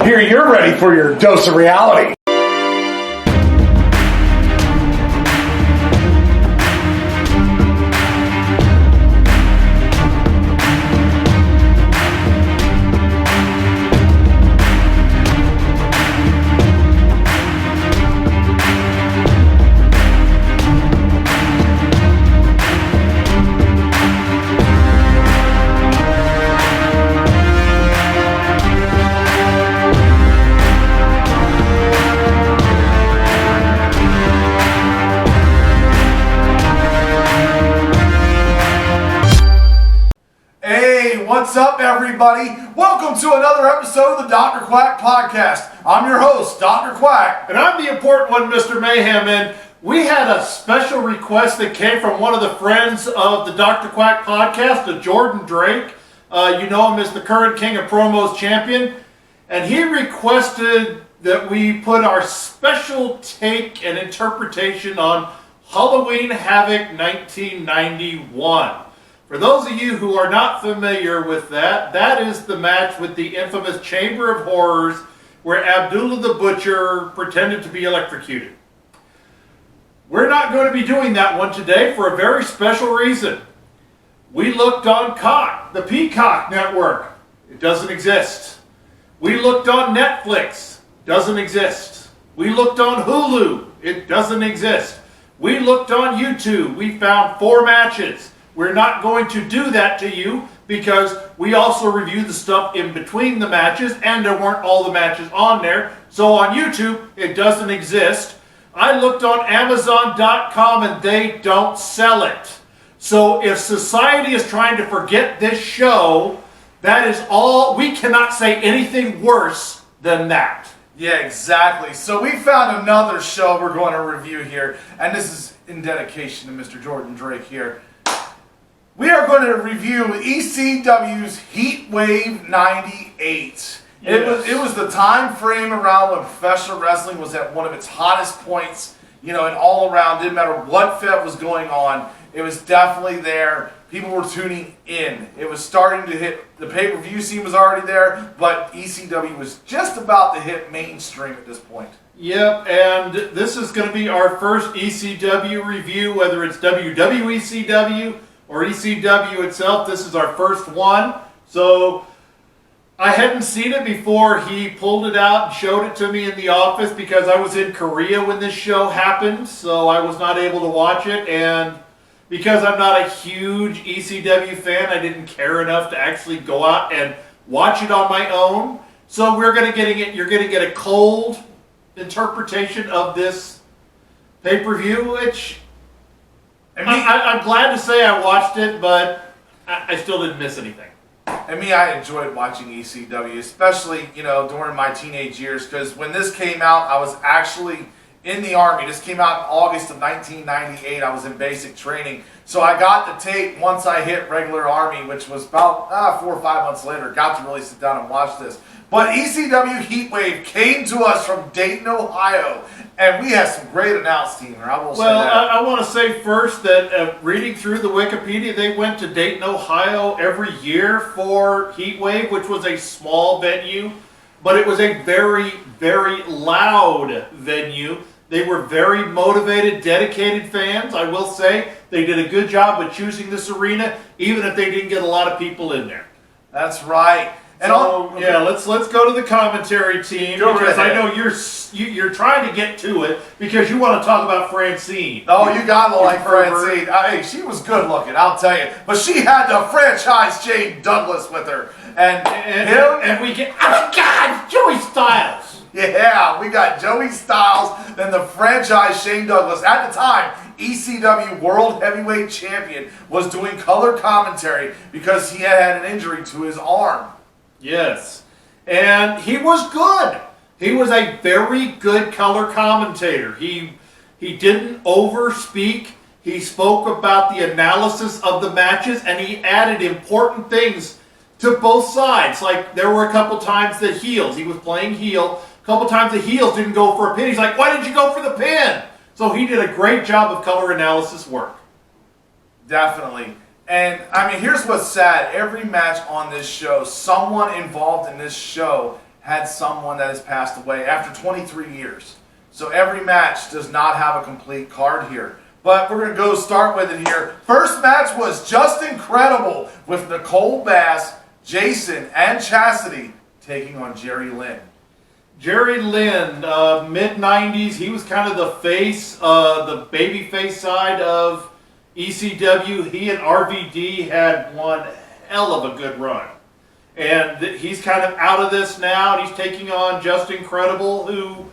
hear you're ready for your dose of reality. What's up, everybody? Welcome to another episode of the Dr. Quack Podcast. I'm your host, Dr. Quack. And I'm the important one, Mr. Mayhem. And we had a special request that came from one of the friends of the Dr. Quack Podcast, Jordan Drake. You know him as the current King of Promos champion. And he requested that we put our special take and interpretation on Halloween Havoc 1991. For those of you who are not familiar with that, that is the match with the infamous Chamber of Horrors where Abdullah the Butcher pretended to be electrocuted. We're not going to be doing that one today for a very special reason. We looked on Cock, the Peacock Network. It doesn't exist. We looked on Netflix. Doesn't exist. We looked on Hulu. It doesn't exist. We looked on YouTube. We found 4 matches. We're not going to do that to you because we also review the stuff in between the matches and there weren't all the matches on there. So on YouTube, it doesn't exist. I looked on Amazon.com and they don't sell it. So if society is trying to forget this show, that is all. We cannot say anything worse than that. Yeah, exactly. So we found another show we're going to review here, and this is in dedication to Mr. Jordan Drake here. We are going to review ECW's Heat Wave 98. Yes. It was the time frame around when professional wrestling was at one of its hottest points, you know, and all around, didn't matter what fed was going on, it was definitely there. People were tuning in. It was starting to hit, the pay-per-view scene was already there, but ECW was just about to hit mainstream at this point. Yep, and this is going to be our first ECW review, whether it's WWECW or ECW itself. This is our first one. So I hadn't seen it before he pulled it out and showed it to me in the office because I was in Korea when this show happened, so I was not able to watch it. And because I'm not a huge ECW fan, I didn't care enough to actually go out and watch it on my own. So you're going to get a cold interpretation of this pay-per-view, which I'm glad to say I watched it, but I still didn't miss anything. And me, I enjoyed watching ECW, especially, you know, during my teenage years, because when this came out, I was actually in the Army. This came out in August of 1998. I was in basic training. So I got the tape once I hit regular Army, which was about 4 or 5 months later. Got to really sit down and watch this. But ECW Heat Wave came to us from Dayton, Ohio, and we had some great announce team here. I will say that. Well, I want to say first that reading through the Wikipedia, they went to Dayton, Ohio every year for Heat Wave, which was a small venue, but it was a very, very loud venue. They were very motivated, dedicated fans. I will say they did a good job of choosing this arena, even if they didn't get a lot of people in there. That's right. And yeah, let's go to the commentary team because I know you're trying to get to it because you want to talk about Francine. Oh, you gotta like Francine. Hey, she was good looking, I'll tell you. But she had the franchise Shane Douglas with her, and we get God, Joey Styles. Yeah, we got Joey Styles, then the franchise Shane Douglas. At the time, ECW World Heavyweight Champion was doing color commentary because he had an injury to his arm. Yes, and he was good. He was a very good color commentator. He didn't overspeak. He spoke about the analysis of the matches, and he added important things to both sides. Like, there were a couple times that he was playing heel. A couple times the heels didn't go for a pin. He's like, why didn't you go for the pin? So he did a great job of color analysis work. Definitely. And, I mean, here's what's sad. Every match on this show, someone involved in this show had someone that has passed away after 23 years. So every match does not have a complete card here. But we're going to go start with it here. First match was just incredible with Nicole Bass, Jason, and Chastity taking on Jerry Lynn. Jerry Lynn, mid-90s, he was kind of the face, the baby face side of ECW. He and RVD had one hell of a good run. And he's kind of out of this now, and he's taking on Just Incredible, who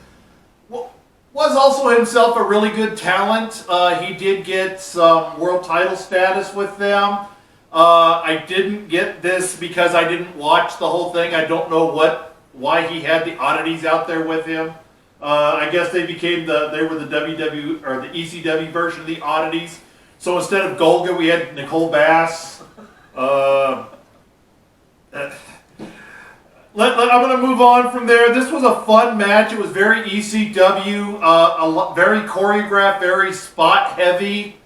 was also himself a really good talent. He did get some world title status with them. I didn't get this because I didn't watch the whole thing. I don't know why he had the oddities out there with him. I guess they were the WW or the ECW version of the oddities. So instead of Golga, we had Nicole Bass. I'm going to move on from there. This was a fun match. It was very ECW, very choreographed, very spot heavy.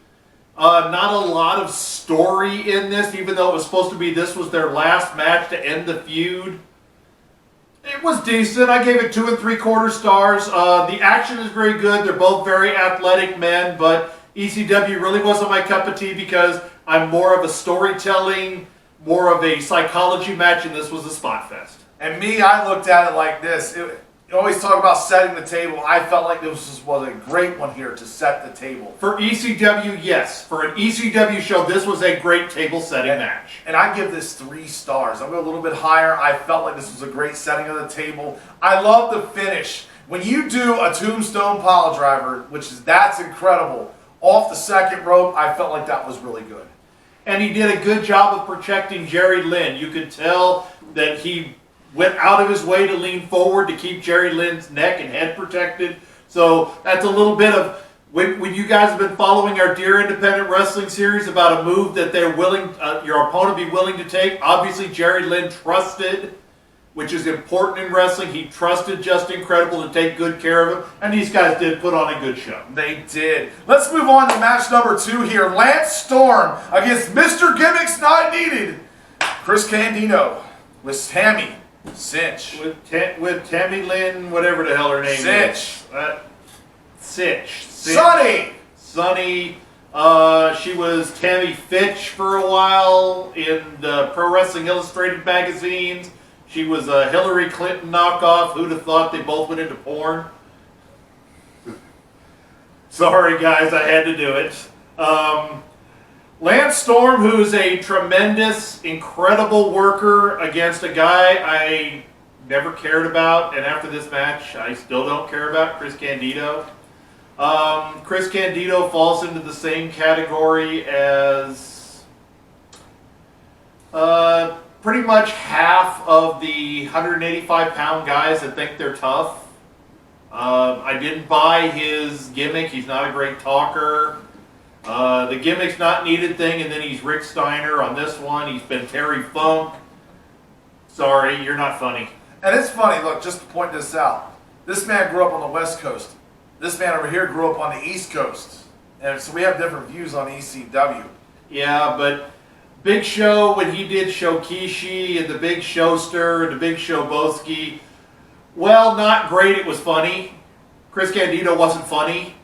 Not a lot of story in this, even though it was supposed to be this was their last match to end the feud. It was decent. I gave it 2 3/4 stars. The action is very good. They're both very athletic men, but ECW really wasn't my cup of tea because I'm more of a storytelling, more of a psychology match, and this was a spot fest. And me, I looked at it like this. You always talk about setting the table. I felt like this was a great one here to set the table. For ECW, yes. For an ECW show, this was a great table-setting match. And I give this 3 stars. I'll go a little bit higher. I felt like this was a great setting of the table. I love the finish. When you do a tombstone pile driver, that's incredible, off the second rope, I felt like that was really good. And he did a good job of protecting Jerry Lynn. You could tell that he went out of his way to lean forward to keep Jerry Lynn's neck and head protected. So that's a little bit of, when you guys have been following our Dear Independent Wrestling series about a move that they're willing, your opponent be willing to take, obviously Jerry Lynn trusted, which is important in wrestling. He trusted Just Incredible to take good care of him, and these guys did put on a good show. They did. Let's move on to match number 2 here. Lance Storm against Mr. Gimmicks Not Needed, Chris Candido with Tammy Cinch. With Tammy Lynn, whatever the hell her name is. Cinch. Sunny. Sunny. She was Tammy Fitch for a while in the Pro Wrestling Illustrated magazines. She was a Hillary Clinton knockoff. Who'd have thought they both went into porn? Sorry, guys, I had to do it. Lance Storm, who's a tremendous, incredible worker against a guy I never cared about, and after this match, I still don't care about, Chris Candido. Chris Candido falls into the same category as pretty much half of the 185-pound guys that think they're tough. I didn't buy his gimmick. He's not a great talker. The Gimmick's Not Needed thing, and then he's Rick Steiner. On this one, he's been Terry Funk. Sorry, you're not funny. And it's funny, look, just to point this out. This man grew up on the West Coast. This man over here grew up on the East Coast. And so we have different views on ECW. Yeah, but Big Show, when he did Shokishi and the Big Showster and the Big Showboski, well, not great, it was funny. Chris Candido wasn't funny.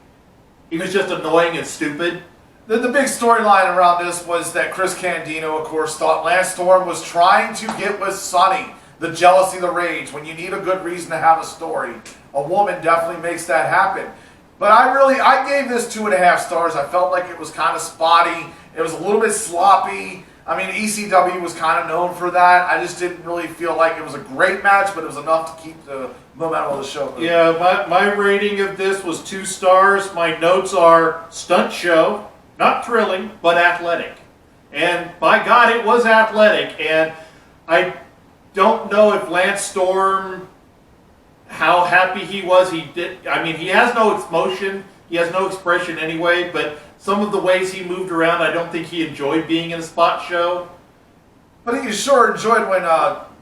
He was just annoying and stupid. The big storyline around this was that Chris Candido, of course, thought Lance Storm was trying to get with Sunny. The jealousy, the rage. When you need a good reason to have a story, a woman definitely makes that happen. But I gave this 2.5 stars. I felt like it was kind of spotty. It was a little bit sloppy. I mean, ECW was kind of known for that. I just didn't really feel like it was a great match, but it was enough to keep the momentum of the show moving. Yeah, my rating of this was 2 stars. My notes are stunt show, not thrilling, but athletic. And by God, it was athletic. And I don't know if Lance Storm, how happy he was. He has no emotion. He has no expression anyway, but some of the ways he moved around, I don't think he enjoyed being in a spot show. But he sure enjoyed when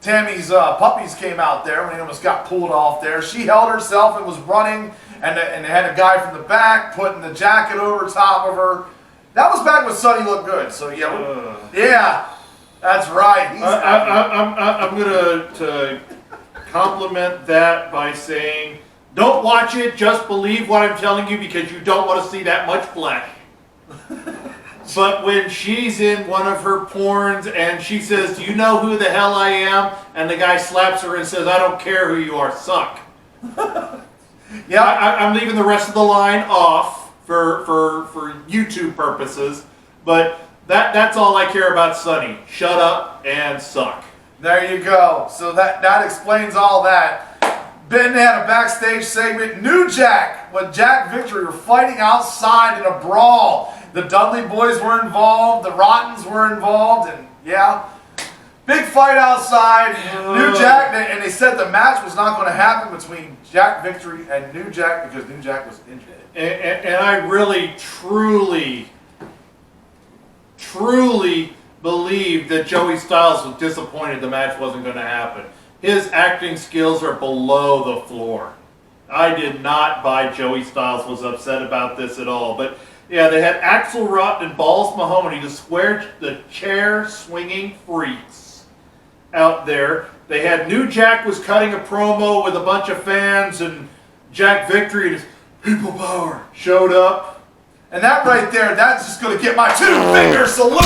Tammy's puppies came out there, when he almost got pulled off there. She held herself and was running, and they had a guy from the back putting the jacket over top of her. That was back when Sonny looked good. So yeah, that's right. I'm going to compliment that by saying, don't watch it, just believe what I'm telling you because you don't want to see that much flesh. But when she's in one of her porns and she says, do you know who the hell I am? And the guy slaps her and says, I don't care who you are, suck. Yeah, I'm leaving the rest of the line off for YouTube purposes, but that's all I care about Sunny. Shut up and suck. There you go. So that explains all that. Ben had a backstage segment. New Jack with Jack Victory were fighting outside in a brawl. The Dudley boys were involved. The Rottens were involved. And yeah, big fight outside. New Jack, and they said the match was not going to happen between Jack Victory and New Jack because New Jack was injured. And I really, truly believe that Joey Styles was disappointed the match wasn't going to happen. His acting skills are below the floor. I did not buy Joey Styles was upset about this at all. But yeah, they had Axl Rotten and Balls Mahoney, the chair swinging freaks out there. They had New Jack was cutting a promo with a bunch of fans, and Jack Victory and his people power showed up. And that right there, that's just going to get my 2-finger salute.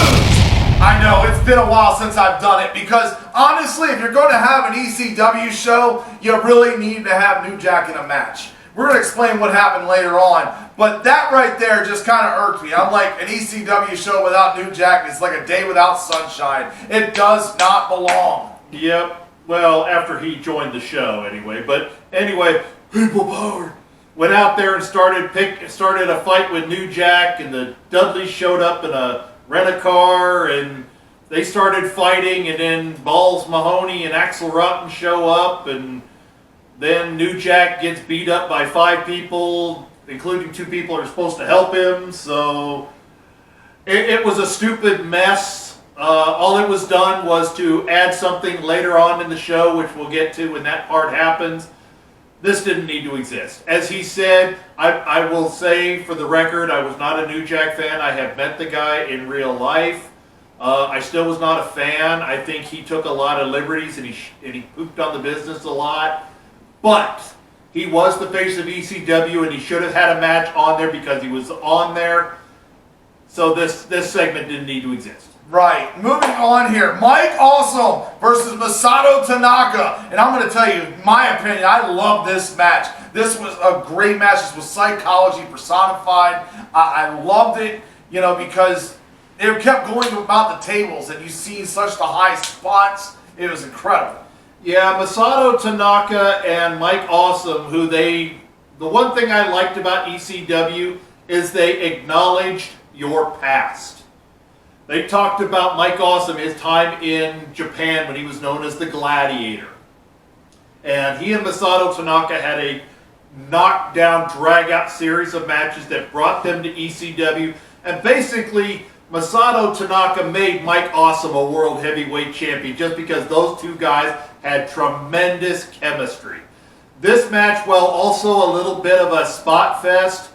I know, it's been a while since I've done it because honestly, if you're going to have an ECW show, you really need to have New Jack in a match. We're going to explain what happened later on, but that right there just kind of irked me. I'm like, an ECW show without New Jack is like a day without sunshine. It does not belong. Yep, well, after he joined the show anyway. But anyway, people power went out there and started a fight with New Jack, and the Dudleys showed up in a rent-a-car, and they started fighting, and then Balls Mahoney and Axl Rotten show up, and then New Jack gets beat up by 5 people, including 2 people who are supposed to help him, so it was a stupid mess. All it was done was to add something later on in the show, which we'll get to when that part happens. This didn't need to exist. As he said, I will say for the record, I was not a New Jack fan. I have met the guy in real life. I still was not a fan. I think he took a lot of liberties and he pooped on the business a lot. But he was the face of ECW and he should have had a match on there because he was on there. So this segment didn't need to exist. Right. Moving on here. Mike Awesome versus Masato Tanaka. And I'm going to tell you, my opinion, I love this match. This was a great match. This was psychology personified. I loved it, because it kept going about the tables and you see such the high spots. It was incredible. Yeah, Masato Tanaka and Mike Awesome, the one thing I liked about ECW is they acknowledged your past. They talked about Mike Awesome, his time in Japan when he was known as the Gladiator. And he and Masato Tanaka had a knockdown, drag-out series of matches that brought them to ECW. And basically, Masato Tanaka made Mike Awesome a world heavyweight champion just because those 2 guys had tremendous chemistry. This match, while also a little bit of a spot fest,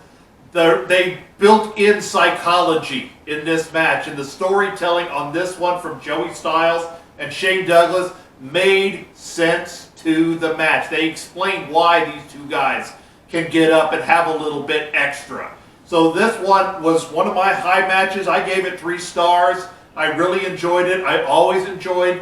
they built in psychology in this match, and the storytelling on this one from Joey Styles and Shane Douglas made sense to the match. They explained why these 2 guys can get up and have a little bit extra. So this one was one of my high matches. I gave it 3 stars. I really enjoyed it. I always enjoyed.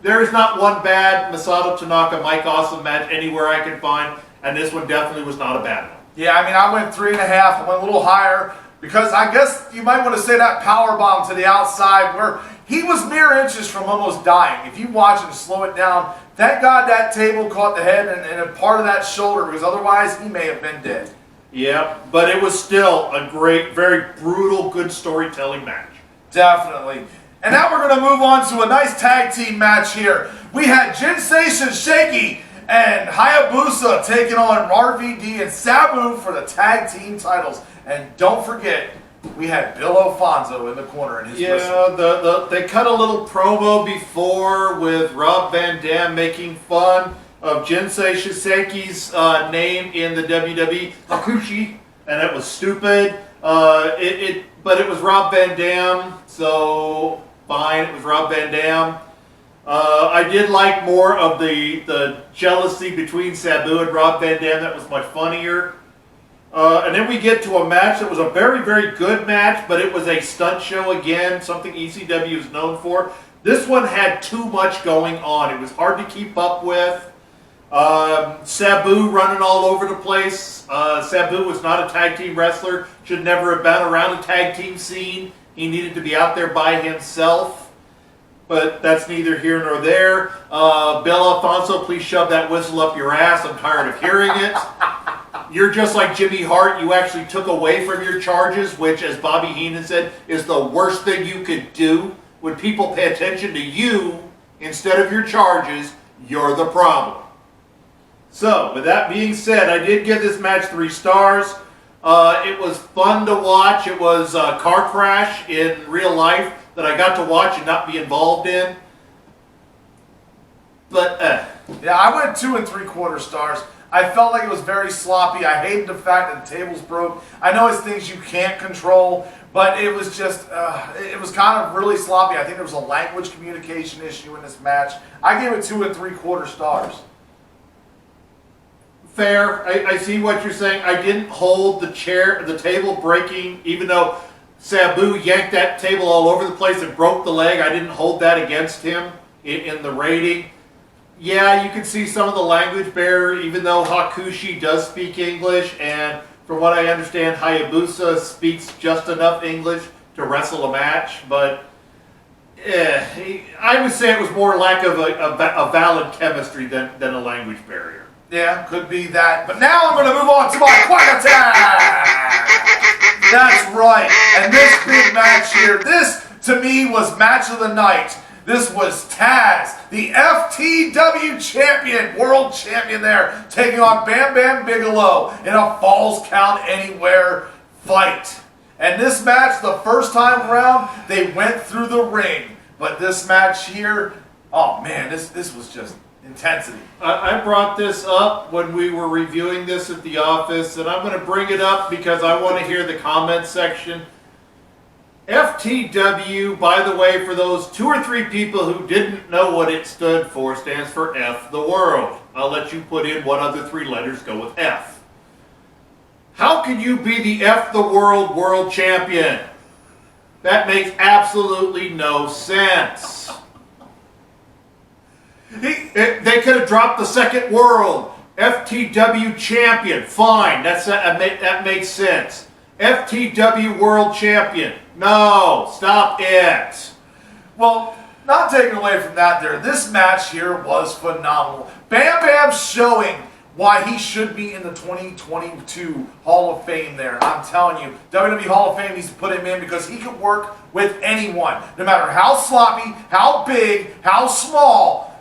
There is not one bad Masato Tanaka Mike Awesome match anywhere I can find, and this one definitely was not a bad one. Yeah, I went 3.5. I went a little higher because I guess you might want to say that power bomb to the outside where he was mere inches from almost dying. If you watch him slow it down, thank God that table caught the head and a part of that shoulder because otherwise he may have been dead. Yeah, but it was still a great, very brutal, good storytelling match. Definitely. And now we're going to move on to a nice tag team match here. We had Jinsei Shinseiki and Hayabusa taking on RVD and Sabu for the tag team titles. And don't forget, we had Bill Alfonso in the corner in his whistle. They cut a little promo before with Rob Van Dam making fun of Jinsei Shinseiki's name in the WWE, Hakushi, and it was stupid. But it was Rob Van Dam, so fine, it was Rob Van Dam. I did like more of the jealousy between Sabu and Rob Van Dam. That was much funnier. And then we get to a match that was a very, very good match, but it was a stunt show again, something ECW is known for. This one had too much going on. It was hard to keep up with. Sabu running all over the place. Sabu was not a tag team wrestler. Should never have been around the tag team scene. He needed to be out there by himself. But that's neither here nor there. Bill Alfonso, please shove that whistle up your ass. I'm tired of hearing it. You're just like Jimmy Hart. You actually took away from your charges, which, as Bobby Heenan said, is the worst thing you could do. When people pay attention to you instead of your charges, you're the problem. So, with that being said, I did give this match 3 stars. It was fun to watch. It was a car crash in real life that I got to watch and not be involved in. But, Yeah, I went 2 3/4 stars. I felt like it was very sloppy. I hated the fact that the tables broke. I know it's things you can't control, but it was just, it was kind of really sloppy. I think there was a language communication issue in this match. I gave it 2 3/4 stars. fair. I see what you're saying. I didn't hold the table breaking, even though Sabu yanked that table all over the place and broke the leg. I didn't hold that against him in the rating. Yeah, you can see some of the language barrier, even though Hakushi does speak English, and from what I understand, Hayabusa speaks just enough English to wrestle a match, but I would say it was more lack of a valid chemistry than a language barrier. Yeah, could be that. But now I'm going to move on to my Quack Attack! That's right. And this big match here, this to me was match of the night. This was Taz, the FTW champion, world champion there, taking on Bam Bam Bigelow in a Falls Count Anywhere fight. And this match, the first time around, they went through the ring. But this match here, oh man, this was just intensity. I brought this up when we were reviewing this at the office, and I'm going to bring it up because I want to hear the comment section. FTW, by the way, for those 2 or 3 people who didn't know what it stood for, stands for F the World. I'll let you put in what other 3 letters go with F. How can you be the F the World world champion? That makes absolutely no sense. They could have dropped the second world. FTW champion, fine, that makes sense. FTW world champion, no, stop it. Well, not taking away from that there, this match here was phenomenal. Bam Bam showing why he should be in the 2022 Hall of Fame there. I'm telling you, WWE Hall of Fame needs to put him in because he could work with anyone. No matter how sloppy, how big, how small,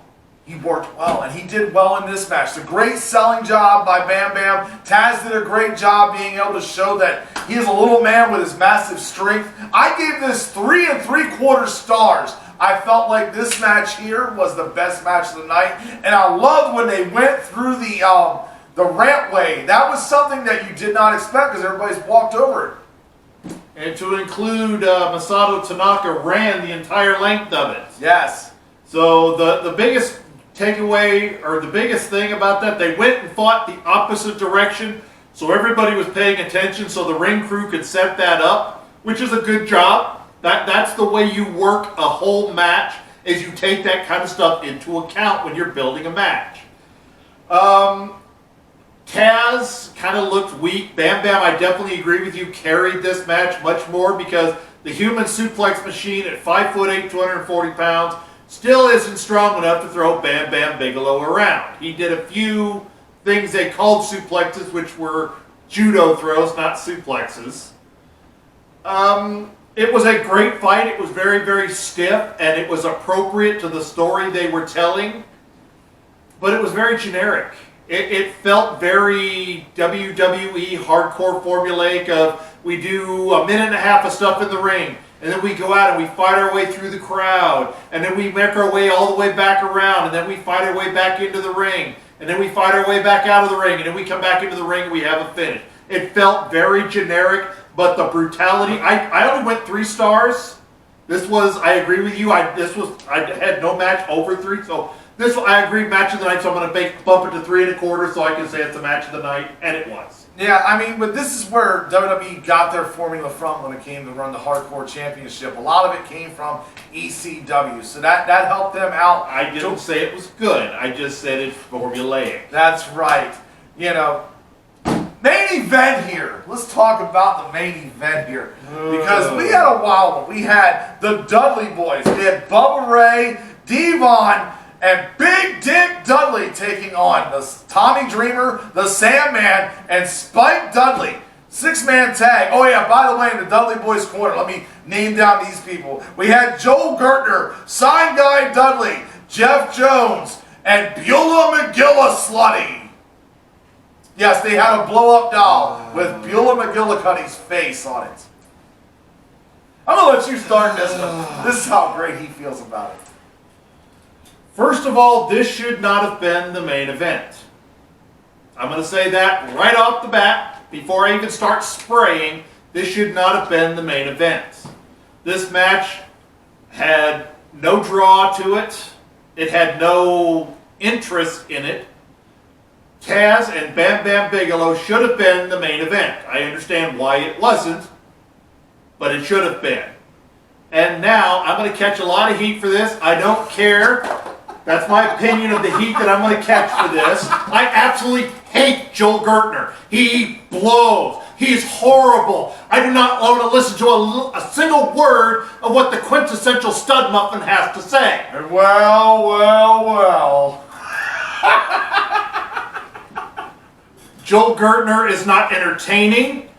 he worked well, and he did well in this match. It's a great selling job by Bam Bam. Taz did a great job being able to show that he is a little man with his massive strength. I gave this 3 3/4 stars. I felt like this match here was the best match of the night, and I loved when they went through the rampway. That was something that you did not expect because everybody's walked over it. And to include Masato Tanaka ran the entire length of it. Yes. So the biggest takeaway, or the biggest thing about that, they went and fought the opposite direction, so everybody was paying attention, so the ring crew could set that up, which is a good job. That's the way you work a whole match, is you take that kind of stuff into account when you're building a match. Taz kind of looked weak. Bam Bam, I definitely agree with you, carried this match much more because the human suplex machine at 5'8", 240 pounds, still isn't strong enough to throw Bam Bam Bigelow around. He did a few things they called suplexes, which were judo throws, not suplexes. It was a great fight. It was very, very stiff, and it was appropriate to the story they were telling, but it was very generic. It felt very WWE hardcore formulaic of, we do a minute and a half of stuff in the ring, and then we go out and we fight our way through the crowd, and then we make our way all the way back around, and then we fight our way back into the ring, and then we fight our way back out of the ring, and then we come back into the ring and we have a finish. It felt very generic, but the brutality, I only went 3 stars This was, I agree with you, I had no match over 3, so this, I agree, match of the night, so I'm going to bump it to 3 1/4 so I can say it's a match of the night, and it was. Yeah, I mean, but this is where WWE got their formula from when it came to run the Hardcore Championship. A lot of it came from ECW, so that helped them out. I didn't say it was good, I just said it's formulaic. That's right. You know, main event here. Let's talk about the main event here. Because we had a wild one. We had the Dudley Boys. We had Bubba Ray, Devon, and Big Dick Dudley taking on the Tommy Dreamer, the Sandman, and Spike Dudley. 6-man tag. Oh yeah, by the way, in the Dudley Boys corner, let me name down these people. We had Joel Gertner, Sign Guy Dudley, Jeff Jones, and Beulah McGillicuddy. Yes, they had a blow-up doll with Beulah McGillicuddy's face on it. I'm going to let you start this one. This is how great he feels about it. First of all, this should not have been the main event. I'm going to say that right off the bat, before I even start spraying, this should not have been the main event. This match had no draw to it. It had no interest in it. Taz and Bam Bam Bigelow should have been the main event. I understand why it wasn't, but it should have been. And now, I'm going to catch a lot of heat for this. I don't care. That's my opinion of the heat that I'm going to catch for this. I absolutely hate Joel Gertner. He blows. He's horrible. I do not want to listen to a single word of what the quintessential stud muffin has to say. Well. Joel Gertner is not entertaining.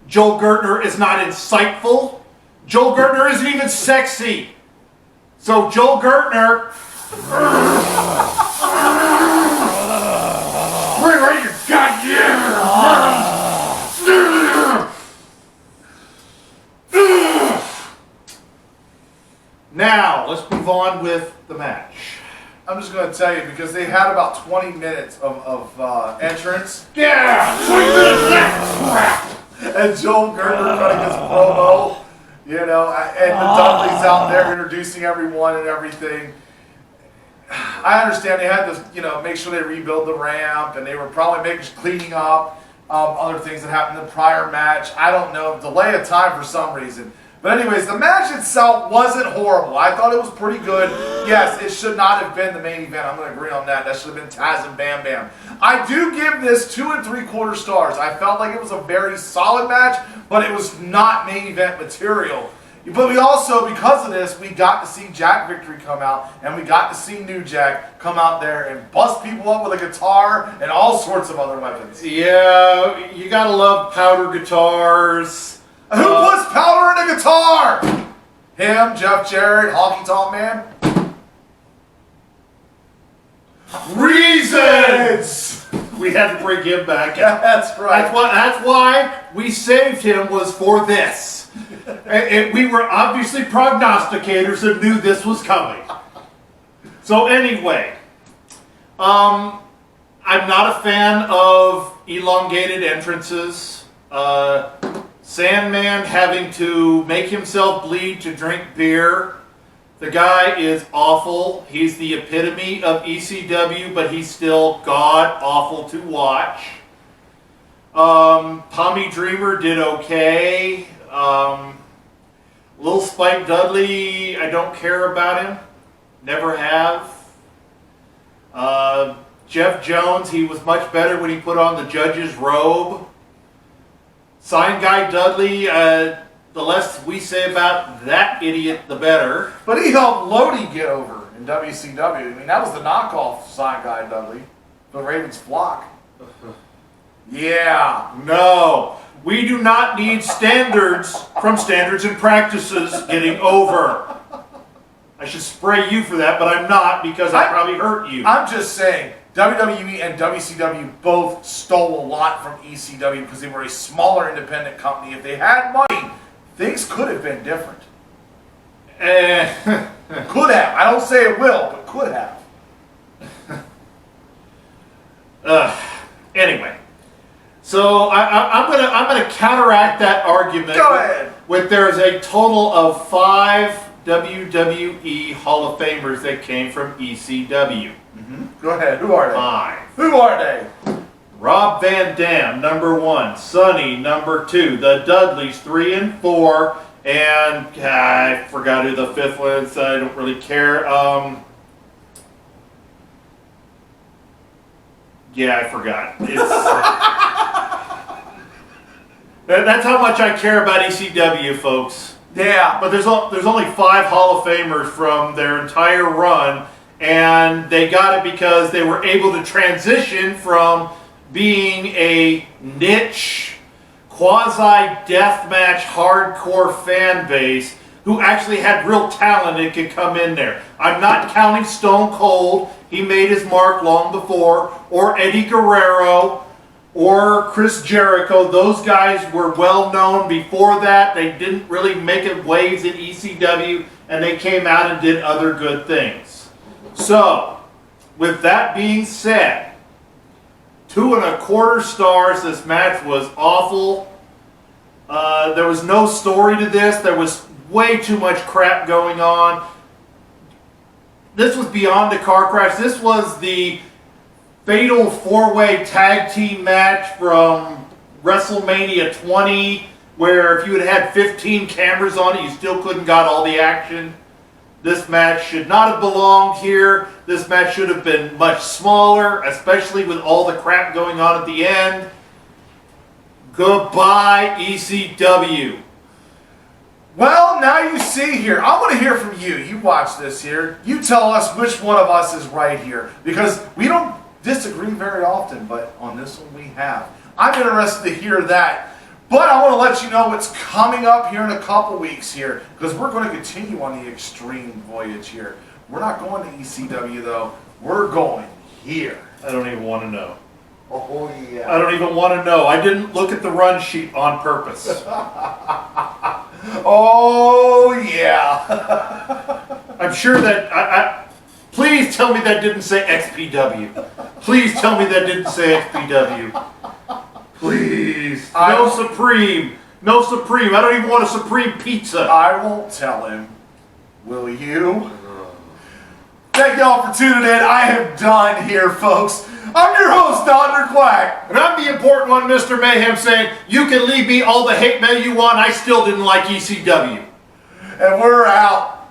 Joel Gertner is not insightful. Joel Gertner isn't even sexy. So Joel Gertner... Bring on your goddamn... Now, let's move on with the match. I'm just going to tell you, because they had about 20 minutes of entrance. Yeah! 20 minutes of that crap! And Joel Gertner cutting his promo, you know, and the Dudleys out there introducing everyone and everything. I understand they had to, you know, make sure they rebuild the ramp, and they were probably cleaning up other things that happened in the prior match. I don't know, delay of time for some reason. But anyways, the match itself wasn't horrible. I thought it was pretty good. Yes, it should not have been the main event. I'm going to agree on that. That should have been Taz and Bam Bam. I do give this 2 3/4 stars. I felt like it was a very solid match, but it was not main event material. But we also, because of this, we got to see Jack Victory come out, and we got to see New Jack come out there and bust people up with a guitar and all sorts of other weapons. Yeah, you got to love powder guitars. Who puts powder in a guitar? Him, Jeff Jarrett, Honky Tonk Man? Reasons! We had to bring him back. That's right. That's why we saved him, was for this. And we were obviously prognosticators and knew this was coming. So anyway, I'm not a fan of elongated entrances. Sandman having to make himself bleed to drink beer. The guy is awful. He's the epitome of ECW, but he's still god-awful to watch. Tommy Dreamer did okay. Little Spike Dudley, I don't care about him. Never have. Jeff Jones, he was much better when he put on the judge's robe. Sign Guy Dudley, the less we say about that idiot, the better. But he helped Lodi get over in WCW. I mean, that was the knockoff Sign Guy Dudley, the Ravens flock. Yeah. No, we do not need standards from Standards and Practices getting over. I should spray you for that, but I'm not, because I probably hurt you. I'm just saying, WWE and WCW both stole a lot from ECW because they were a smaller independent company. If they had money, things could have been different. Could have. I don't say it will, but could have. Anyway, so I'm gonna counteract that argument. Go ahead. With there's a total of 5 WWE Hall of Famers that came from ECW. Go ahead. Who are they? 5. Who are they? Rob Van Dam, number 1. Sonny, number 2. The Dudleys, 3 and 4. And I forgot who the 5th was. I don't really care. Yeah, I forgot. That's how much I care about ECW, folks. Yeah. But there's only 5 Hall of Famers from their entire run, and they got it because they were able to transition from being a niche, quasi-deathmatch, hardcore fan base who actually had real talent and could come in there. I'm not counting Stone Cold. He made his mark long before, or Eddie Guerrero, or Chris Jericho. Those guys were well known before that. They didn't really make it waves in ECW, and they came out and did other good things. So, with that being said, 2 1/4 stars. This match was awful. There was no story to this. There was way too much crap going on. This was beyond a car crash. This was the fatal 4-way tag team match from WrestleMania 20, where if you had 15 cameras on it, you still couldn't got all the action. This match should not have belonged here. This match should have been much smaller, especially with all the crap going on at the end. Goodbye, ECW. Well, now you see here. I want to hear from you. You watch this here. You tell us which one of us is right here. Because we don't disagree very often, but on this one we have. I'm interested to hear that. But I want to let you know what's coming up here in a couple weeks here. Because we're going to continue on the extreme voyage here. We're not going to ECW though. We're going here. I don't even want to know. Oh yeah. I don't even want to know. I didn't look at the run sheet on purpose. Oh yeah. I'm sure that please tell me that didn't say XPW. Please tell me that didn't say XPW. Please. No Supreme. No Supreme. I don't even want a Supreme pizza. I won't tell him. Will you? Thank y'all for tuning in. I am done here, folks. I'm your host, Dr. Quack. And I'm the important one, Mr. Mayhem, saying, you can leave me all the hate mail you want. I still didn't like ECW. And we're out.